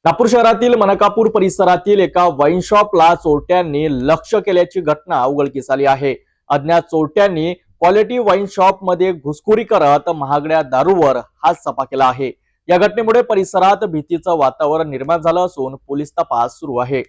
नागपूर शहरातील मनकापूर परिसरातील एका वाईन शॉपला चोरट्यांनी लक्ष केल्याची घटना उघडकीस आली आहे। अज्ञात चोरट्यांनी क्वालिटी वाईन शॉप मध्ये घुसखोरी करत महागड्या दारूवर हात सफा केला आहे। या घटनेमुळे परिसरात भीतीचं वातावरण निर्माण झालं असून पोलीस तपास सुरू आहे।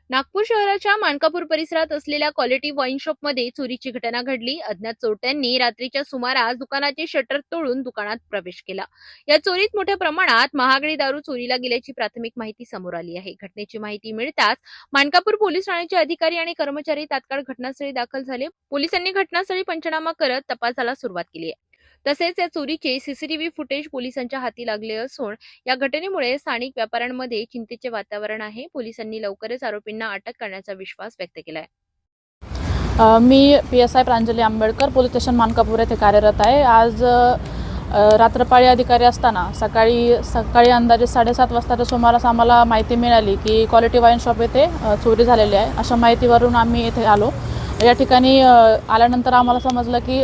नागपूर शहराच्या मानकापूर परिसरात असलेल्या क्वालिटी वाईन शॉपमध्ये चोरीची घटना घडली। अज्ञात चोरट्यांनी रात्रीच्या सुमारास दुकानाचे शटर तोडून दुकानात प्रवेश केला। या चोरीत मोठ्या प्रमाणात महागडी दारू चोरीला गेल्याची प्राथमिक माहिती समोर आली आहे। घटनेची माहिती मिळताच मानकापूर पोलीस ठाण्याचे अधिकारी आणि कर्मचारी तात्काळ घटनास्थळी दाखल झाले। पोलिसांनी घटनास्थळी पंचनामा करत तपासाला सुरुवात केली आहे। तसेच या चोरीचे सीसीटीव्ही फुटेज पोलिसांच्या हाती लागले असून या घटनेमुळे स्थानिक व्यापाऱ्यांमध्ये चिंतेचे वातावरण आहे। पोलिसांनी लवकरच आरोपींना अटक करण्याचा विश्वास व्यक्त केला आहे। मी PSI Pranjali Ambedkar police station Mankapur येथे कार्यरत आहे। आज रात्रपाळी अधिकारी असताना सकाळी अंदाजे 7:30 वाजताच्या सुमारास आम्हाला माहिती मिळाली की क्वालिटी वाईन शॉप येथे चोरी झालेली आहे। अशा माहितीवरून आम्ही येथे आलो। या ठिकाणी आल्यानंतर आम्हाला समजलं की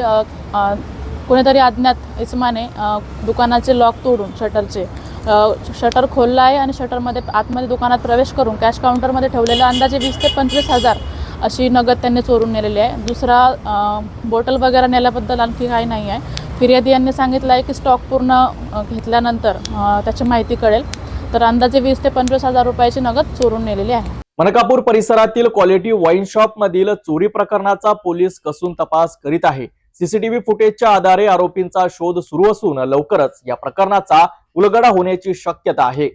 कोणीतरी अज्ञात इसमाने दुकानाचे लॉक तोडून शटर खोलला आहे आणि शटरमध्ये आतमध्ये दुकानात प्रवेश करून कॅश काउंटरमध्ये ठेवलेलं अंदाजे 20 ते 25 हजार अशी नगद त्यांनी चोरून नेलेली आहे। दुसरा बॉटल वगैरे नेल्याबद्दल आणखी काही नाही आहे। फिर्यादी यांनी सांगितलं आहे की स्टॉक पूर्ण घेतल्यानंतर त्याची माहिती कळेल। तर अंदाजे 20 ते 25 हजार रुपयाची नगद चोरून नेलेली आहे। मनकापूर परिसरातील क्वालिटी वाईन शॉप मधील चोरी प्रकरणाचा पोलीस कसून तपास करीत आहे। सीसीटीव्ही फुटेजच्या आधारे आरोपींचा शोध सुरू असून लवकरच या प्रकरणाचा उलगडा होण्याची शक्यता आहे।